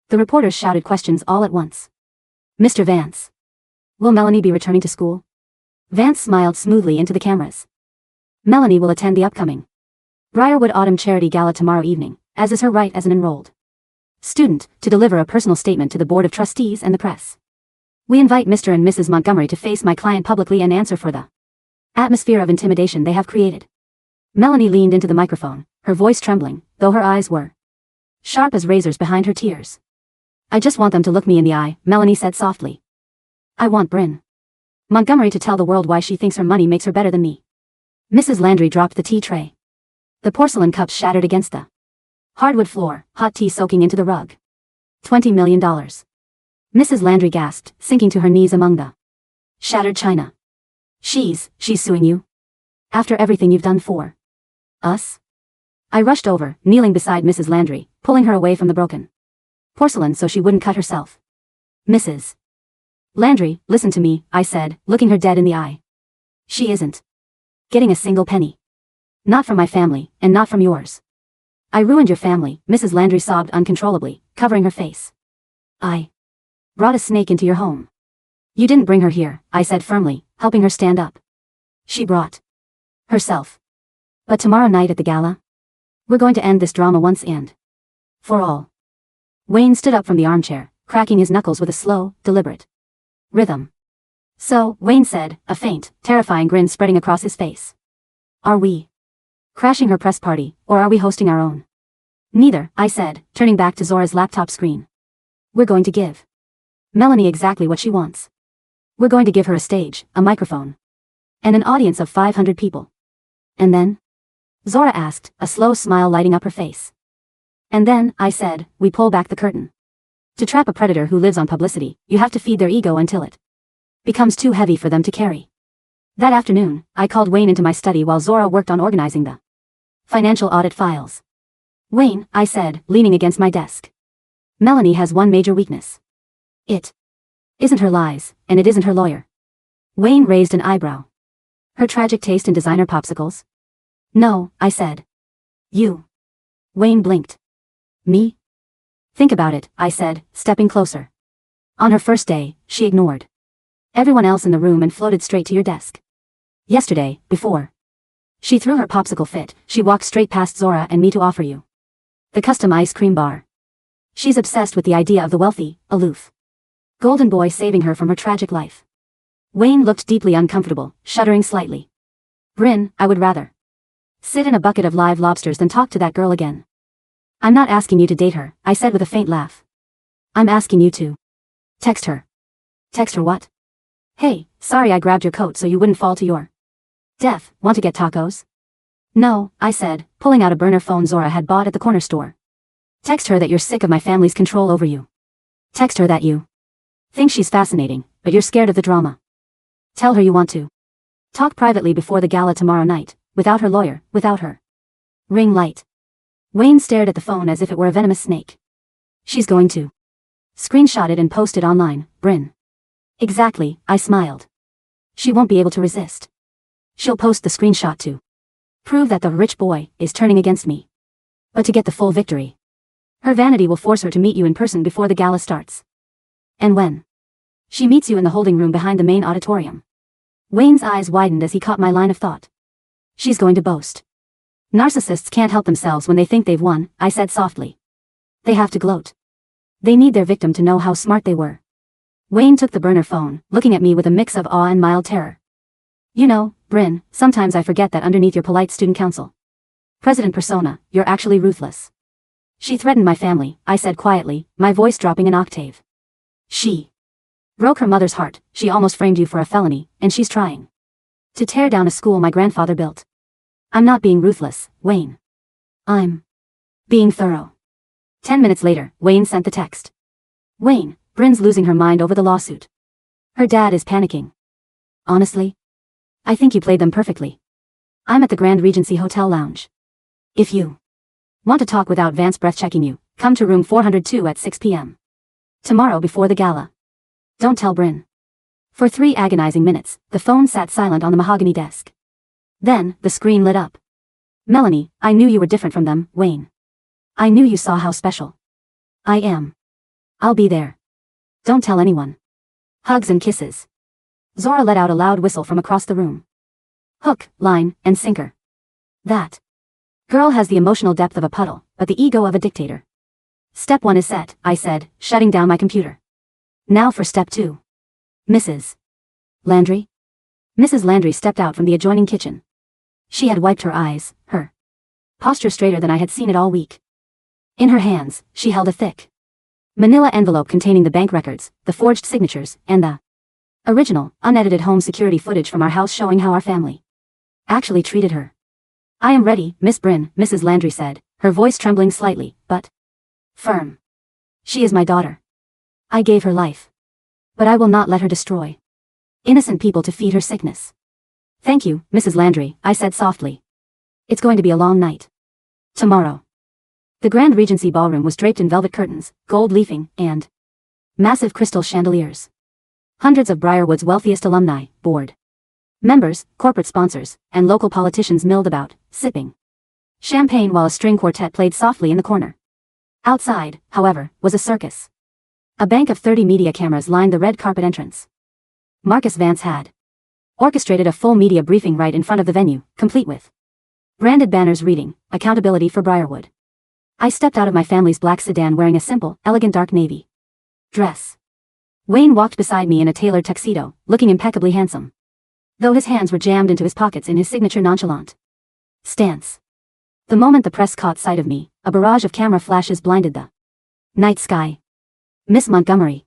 The reporters shouted questions all at once. Mr. Vance. Will Melanie be returning to school? Vance smiled smoothly into the cameras. Melanie will attend the upcoming Briarwood Autumn Charity Gala tomorrow evening, as is her right as an enrolled student, to deliver a personal statement to the Board of Trustees and the press. We invite Mr. and Mrs. Montgomery to face my client publicly and answer for the atmosphere of intimidation they have created. Melanie leaned into the microphone, her voice trembling, though her eyes were sharp as razors behind her tears. I just want them to look me in the eye, Melanie said softly. I want Brynn Montgomery to tell the world why she thinks her money makes her better than me. Mrs. Landry dropped the tea tray. The porcelain cups shattered against the hardwood floor, hot tea soaking into the rug. $20 million. Mrs. Landry gasped, sinking to her knees among the shattered china. She's suing you? After everything you've done for us? I rushed over, kneeling beside Mrs. Landry, pulling her away from the broken porcelain so she wouldn't cut herself. Mrs. Landry, listen to me, I said, looking her dead in the eye. She isn't getting a single penny. Not from my family, and not from yours. I ruined your family, Mrs. Landry sobbed uncontrollably, covering her face. I brought a snake into your home. You didn't bring her here, I said firmly, helping her stand up. She brought herself. But tomorrow night at the gala, we're going to end this drama once and for all. Wayne stood up from the armchair, cracking his knuckles with a slow, deliberate rhythm. So, Wayne said, a faint, terrifying grin spreading across his face. Are we crashing her press party, or are we hosting our own? Neither, I said, turning back to Zora's laptop screen. We're going to give Melanie exactly what she wants. We're going to give her a stage, a microphone, and an audience of 500 people. And then? Zora asked, a slow smile lighting up her face. And then, I said, we pull back the curtain. To trap a predator who lives on publicity, you have to feed their ego until it becomes too heavy for them to carry. That afternoon, I called Wayne into my study while Zora worked on organizing the financial audit files. Wayne, I said, leaning against my desk. Melanie has one major weakness. It isn't her lies, and it isn't her lawyer. Wayne raised an eyebrow. Her tragic taste in designer popsicles? No, I said. You. Wayne blinked. Me? Think about it, I said, stepping closer. On her first day, she ignored everyone else in the room and floated straight to your desk. Yesterday, before she threw her popsicle fit, she walked straight past Zora and me to offer you the custom ice cream bar. She's obsessed with the idea of the wealthy, aloof golden boy saving her from her tragic life. Wayne looked deeply uncomfortable, shuddering slightly. Brynn, I would rather sit in a bucket of live lobsters than talk to that girl again. I'm not asking you to date her, I said with a faint laugh. I'm asking you to text her. Text her what? Hey, sorry I grabbed your coat so you wouldn't fall to your death. Want to get tacos? No, I said, pulling out a burner phone Zora had bought at the corner store. Text her that you're sick of my family's control over you. Text her that you think she's fascinating, but you're scared of the drama. Tell her you want to talk privately before the gala tomorrow night, without her lawyer, without her ring light. Wayne stared at the phone as if it were a venomous snake. She's going to screenshot it and post it online, Brynn. Exactly, I smiled. She won't be able to resist. She'll post the screenshot to prove that the rich boy is turning against me. But to get the full victory, her vanity will force her to meet you in person before the gala starts. And when she meets you in the holding room behind the main auditorium. Wayne's eyes widened as he caught my line of thought. She's going to boast. Narcissists can't help themselves when they think they've won, I said softly. They have to gloat. They need their victim to know how smart they were. Wayne took the burner phone, looking at me with a mix of awe and mild terror. You know, Brynn, sometimes I forget that underneath your polite student council president persona, you're actually ruthless. She threatened my family, I said quietly, my voice dropping an octave. She broke her mother's heart, she almost framed you for a felony, and she's trying to tear down a school my grandfather built. I'm not being ruthless, Wayne. I'm being thorough. 10 minutes later, Wayne sent the text. Wayne, Brynn's losing her mind over the lawsuit. Her dad is panicking. Honestly, I think you played them perfectly. I'm at the Grand Regency Hotel Lounge. If you want to talk without Vance breath-checking you, come to room 402 at 6 p.m. tomorrow before the gala. Don't tell Brynn. For 3 agonizing minutes, the phone sat silent on the mahogany desk. Then, the screen lit up. Melanie, I knew you were different from them, Wayne. I knew you saw how special I am. I'll be there. Don't tell anyone. Hugs and kisses. Zora let out a loud whistle from across the room. Hook, line, and sinker. That girl has the emotional depth of a puddle, but the ego of a dictator. Step 1 is set, I said, shutting down my computer. Now for step 2. Mrs. Landry? Mrs. Landry stepped out from the adjoining kitchen. She had wiped her eyes, her posture straighter than I had seen it all week. In her hands, she held a thick manila envelope containing the bank records, the forged signatures, and the original, unedited home security footage from our house showing how our family actually treated her. I am ready, Miss Brynn, Mrs. Landry said, her voice trembling slightly, but firm. She is my daughter. I gave her life. But I will not let her destroy innocent people to feed her sickness. Thank you, Mrs. Landry, I said softly. It's going to be a long night. Tomorrow. The Grand Regency ballroom was draped in velvet curtains, gold leafing, and massive crystal chandeliers. Hundreds of Briarwood's wealthiest alumni, board members, corporate sponsors, and local politicians milled about, sipping champagne while a string quartet played softly in the corner. Outside, however, was a circus. A bank of 30 media cameras lined the red carpet entrance. Marcus Vance had orchestrated a full media briefing right in front of the venue, complete with branded banners reading, Accountability for Briarwood. I stepped out of my family's black sedan wearing a simple, elegant dark navy dress. Wayne walked beside me in a tailored tuxedo, looking impeccably handsome, though his hands were jammed into his pockets in his signature nonchalant stance. The moment the press caught sight of me, a barrage of camera flashes blinded the night sky. Miss Montgomery.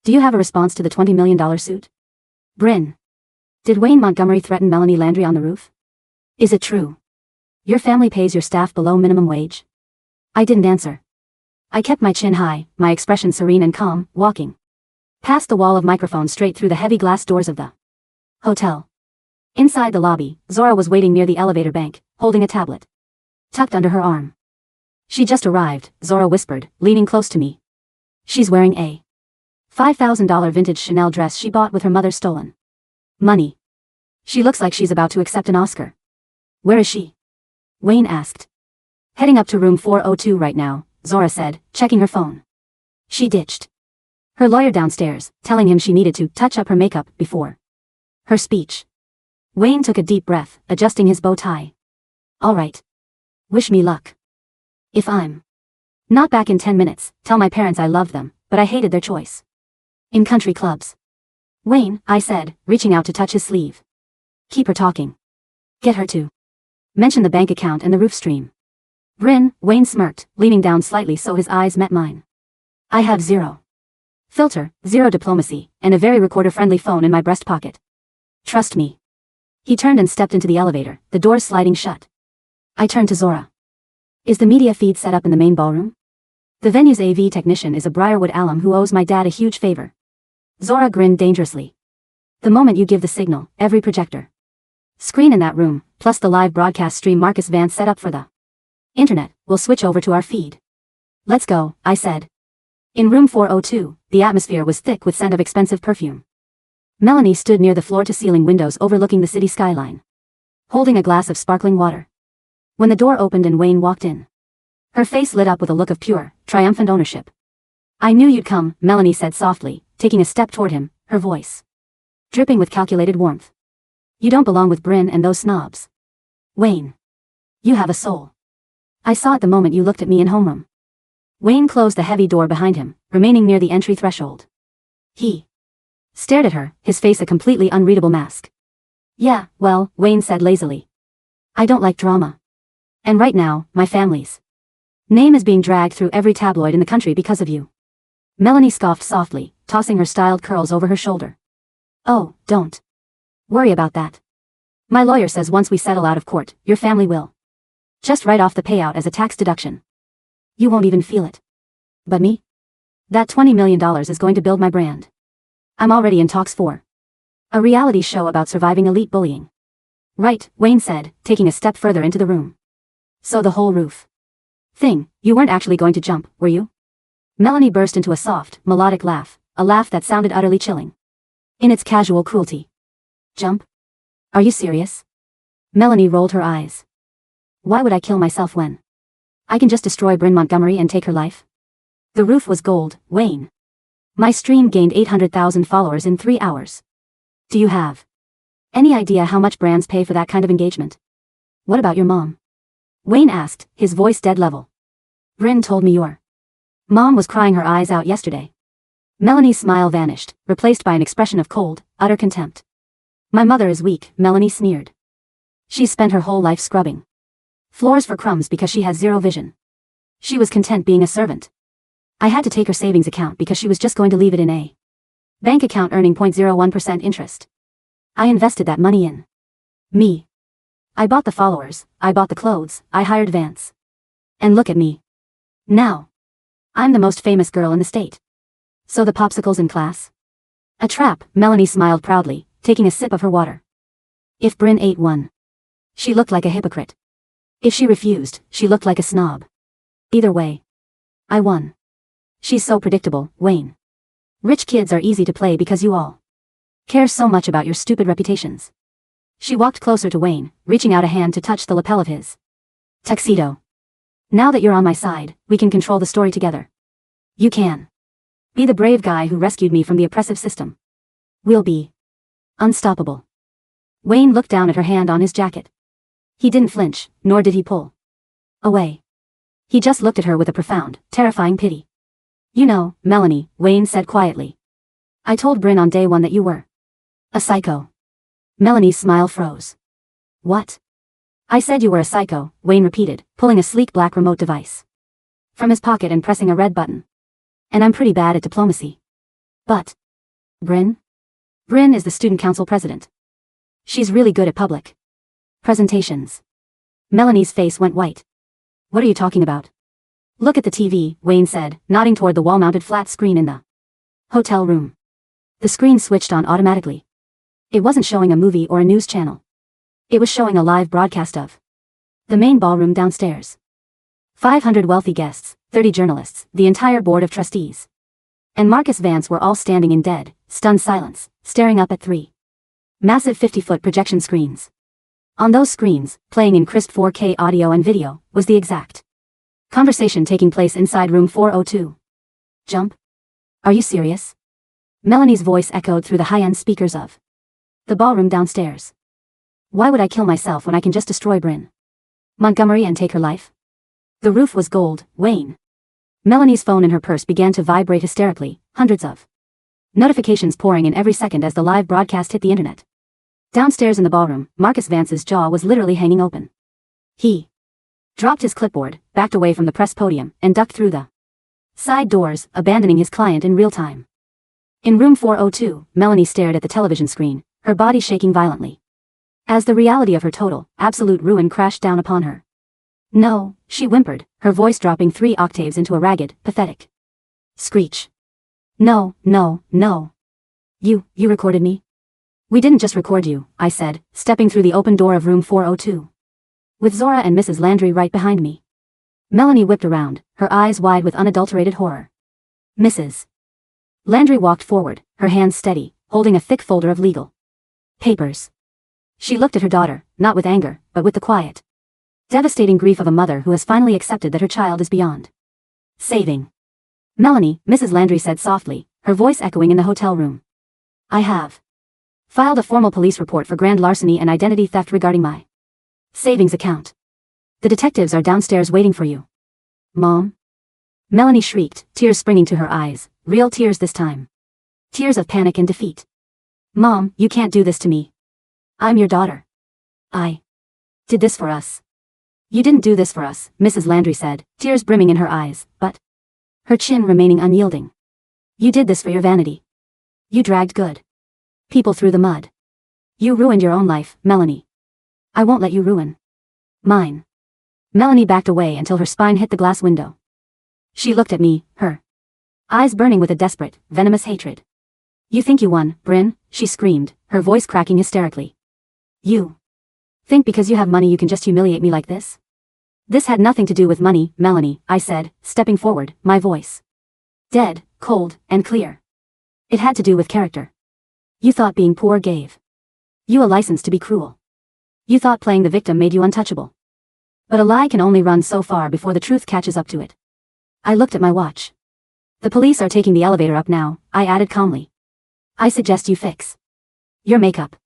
Do you have a response to the $20 million suit? Brynn. Did Wayne Montgomery threaten Melanie Landry on the roof? Is it true? Your family pays your staff below minimum wage? I didn't answer. I kept my chin high, my expression serene and calm, walking past the wall of microphones straight through the heavy glass doors of the hotel. Inside the lobby, Zora was waiting near the elevator bank, holding a tablet tucked under her arm. She just arrived, Zora whispered, leaning close to me. She's wearing a $5,000 vintage Chanel dress she bought with her mother's stolen money. She looks like she's about to accept an Oscar. Where is she? Wayne asked. Heading up to room 402 right now, Zora said, checking her phone. She ditched her lawyer downstairs, telling him she needed to touch up her makeup before her speech. Wayne took a deep breath, adjusting his bow tie. All right. Wish me luck. If I'm not back in 10 minutes, tell my parents I loved them, but I hated their choice. In country clubs. Wayne, I said, reaching out to touch his sleeve. Keep her talking. Get her to mention the bank account and the roof stream. Brynn, Wayne smirked, leaning down slightly so his eyes met mine. I have zero filter, zero diplomacy, and a very recorder-friendly phone in my breast pocket. Trust me. He turned and stepped into the elevator, the doors sliding shut. I turned to Zora. Is the media feed set up in the main ballroom? The venue's AV technician is a Briarwood alum who owes my dad a huge favor. Zora grinned dangerously. The moment you give the signal, every projector screen in that room, plus the live broadcast stream Marcus Vance set up for the internet, will switch over to our feed. Let's go, I said. In room 402, the atmosphere was thick with scent of expensive perfume. Melanie stood near the floor-to-ceiling windows overlooking the city skyline, holding a glass of sparkling water. When the door opened and Wayne walked in, her face lit up with a look of pure, triumphant ownership. I knew you'd come, Melanie said softly, taking a step toward him, her voice dripping with calculated warmth. You don't belong with Brynn and those snobs. Wayne. You have a soul. I saw it the moment you looked at me in homeroom. Wayne closed the heavy door behind him, remaining near the entry threshold. He stared at her, his face a completely unreadable mask. Yeah, well, Wayne said lazily. I don't like drama. And right now, my family's name is being dragged through every tabloid in the country because of you. Melanie scoffed softly, tossing her styled curls over her shoulder. Oh, don't worry about that. My lawyer says once we settle out of court, your family will just write off the payout as a tax deduction. You won't even feel it. But me? That $20 million is going to build my brand. I'm already in talks for a reality show about surviving elite bullying. Right, Wayne said, taking a step further into the room. So the whole roof thing, you weren't actually going to jump, were you? Melanie burst into a soft, melodic laugh, a laugh that sounded utterly chilling in its casual cruelty. Jump? Are you serious? Melanie rolled her eyes. Why would I kill myself when I can just destroy Brynn Montgomery and take her life? The roof was gold, Wayne. My stream gained 800,000 followers in 3 hours. Do you have any idea how much brands pay for that kind of engagement? What about your mom? Wayne asked, his voice dead level. Brynn told me your mom was crying her eyes out yesterday. Melanie's smile vanished, replaced by an expression of cold, utter contempt. My mother is weak, Melanie sneered. She's spent her whole life scrubbing floors for crumbs because she has zero vision. She was content being a servant. I had to take her savings account because she was just going to leave it in a bank account earning 0.01% interest. I invested that money in me. I bought the followers, I bought the clothes, I hired Vance. And look at me. Now. I'm the most famous girl in the state. So the popsicles in class? A trap, Melanie smiled proudly, taking a sip of her water. If Brynn ate one, she looked like a hypocrite. If she refused, she looked like a snob. Either way, I won. She's so predictable, Wayne. Rich kids are easy to play because you all care so much about your stupid reputations. She walked closer to Wayne, reaching out a hand to touch the lapel of his tuxedo. Now that you're on my side, we can control the story together. You can be the brave guy who rescued me from the oppressive system. We'll be unstoppable. Wayne looked down at her hand on his jacket. He didn't flinch, nor did he pull away. He just looked at her with a profound, terrifying pity. You know, Melanie, Wayne said quietly. I told Brynn on day one that you were a psycho. Melanie's smile froze. What? I said you were a psycho, Wayne repeated, pulling a sleek black remote device from his pocket and pressing a red button. And I'm pretty bad at diplomacy. But Brynn? Brynn is the student council president. She's really good at public presentations. Melanie's face went white. What are you talking about? Look at the TV, Wayne said, nodding toward the wall-mounted flat screen in the hotel room. The screen switched on automatically. It wasn't showing a movie or a news channel. It was showing a live broadcast of the main ballroom downstairs. 500 wealthy guests, 30 journalists, the entire board of trustees, and Marcus Vance were all standing in dead, stunned silence, staring up at 3 massive 50-foot projection screens. On those screens, playing in crisp 4K audio and video, was the exact conversation taking place inside room 402. Jump? Are you serious? Melanie's voice echoed through the high-end speakers of the ballroom downstairs. Why would I kill myself when I can just destroy Brynn Montgomery and take her life? The roof was gold, Wayne. Melanie's phone in her purse began to vibrate hysterically, hundreds of notifications pouring in every second as the live broadcast hit the internet. Downstairs in the ballroom, Marcus Vance's jaw was literally hanging open. He dropped his clipboard, backed away from the press podium, and ducked through the side doors, abandoning his client in real time. In room 402, Melanie stared at the television screen, her body shaking violently, as the reality of her total, absolute ruin crashed down upon her. No, she whimpered, her voice dropping 3 octaves into a ragged, pathetic screech. No, no, no. You recorded me? We didn't just record you, I said, stepping through the open door of room 402. With Zora and Mrs. Landry right behind me. Melanie whipped around, her eyes wide with unadulterated horror. Mrs. Landry walked forward, her hands steady, holding a thick folder of legal papers. She looked at her daughter, not with anger, but with the quiet, devastating grief of a mother who has finally accepted that her child is beyond saving. Melanie, Mrs. Landry said softly, her voice echoing in the hotel room. I have filed a formal police report for grand larceny and identity theft regarding my savings account. The detectives are downstairs waiting for you. Mom? Melanie shrieked, tears springing to her eyes, real tears this time. Tears of panic and defeat. Mom, you can't do this to me. I'm your daughter. I did this for us. You didn't do this for us, Mrs. Landry said, tears brimming in her eyes, but her chin remaining unyielding. You did this for your vanity. You dragged good people through the mud. You ruined your own life, Melanie. I won't let you ruin mine. Melanie backed away until her spine hit the glass window. She looked at me, her eyes burning with a desperate, venomous hatred. You think you won, Brynn, she screamed, her voice cracking hysterically. You think because you have money you can just humiliate me like this? This had nothing to do with money, Melanie, I said, stepping forward, my voice dead, cold, and clear. It had to do with character. You thought being poor gave you a license to be cruel. You thought playing the victim made you untouchable. But a lie can only run so far before the truth catches up to it. I looked at my watch. The police are taking the elevator up now, I added calmly. I suggest you fix your makeup.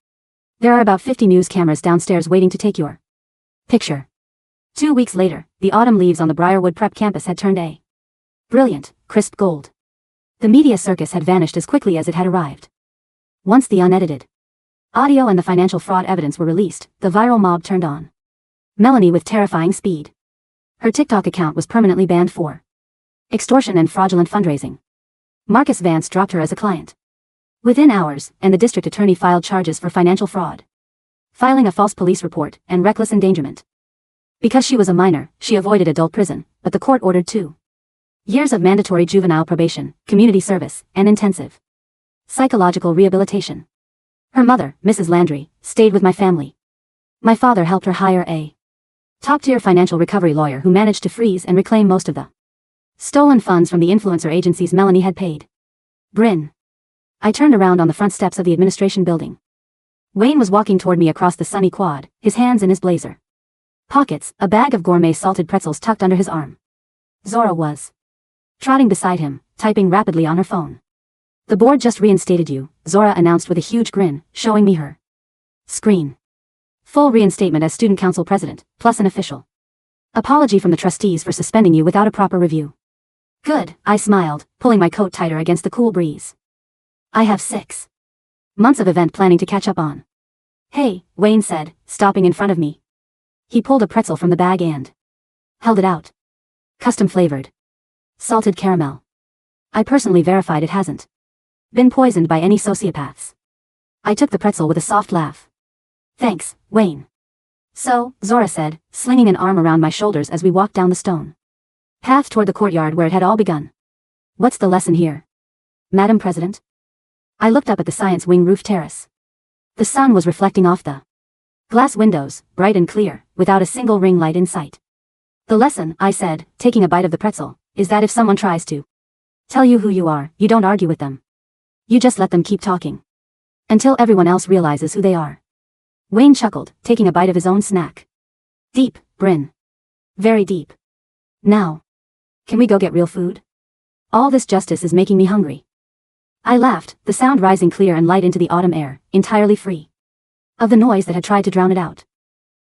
There are about 50 news cameras downstairs waiting to take your picture. 2 weeks later, the autumn leaves on the Briarwood Prep campus had turned a brilliant, crisp gold. The media circus had vanished as quickly as it had arrived. Once the unedited audio and the financial fraud evidence were released, the viral mob turned on Melanie with terrifying speed. Her TikTok account was permanently banned for extortion and fraudulent fundraising. Marcus Vance dropped her as a client within hours, and the district attorney filed charges for financial fraud, filing a false police report, and reckless endangerment. Because she was a minor, she avoided adult prison, but the court ordered 2 years of mandatory juvenile probation, community service, and intensive psychological rehabilitation. Her mother, Mrs. Landry, stayed with my family. My father helped her hire a top-tier financial recovery lawyer who managed to freeze and reclaim most of the stolen funds from the influencer agencies Melanie had paid. Brynn. I turned around on the front steps of the administration building. Wayne was walking toward me across the sunny quad, his hands in his blazer pockets, a bag of gourmet salted pretzels tucked under his arm. Zora was trotting beside him, typing rapidly on her phone. The board just reinstated you, Zora announced with a huge grin, showing me her screen. Full reinstatement as student council president, plus an official apology from the trustees for suspending you without a proper review. Good, I smiled, pulling my coat tighter against the cool breeze. I have 6 months of event planning to catch up on. Hey, Wayne said, stopping in front of me. He pulled a pretzel from the bag and held it out. Custom flavored. Salted caramel. I personally verified it hasn't been poisoned by any sociopaths. I took the pretzel with a soft laugh. Thanks, Wayne. So, Zora said, slinging an arm around my shoulders as we walked down the stone path toward the courtyard where it had all begun. What's the lesson here, Madam President? I looked up at the science wing roof terrace. The sun was reflecting off the glass windows, bright and clear, without a single ring light in sight. The lesson, I said, taking a bite of the pretzel, is that if someone tries to tell you who you are, you don't argue with them. You just let them keep talking. Until everyone else realizes who they are. Wayne chuckled, taking a bite of his own snack. Deep, Brynn. Very deep. Now. Can we go get real food? All this justice is making me hungry. I laughed, the sound rising clear and light into the autumn air, entirely free of the noise that had tried to drown it out.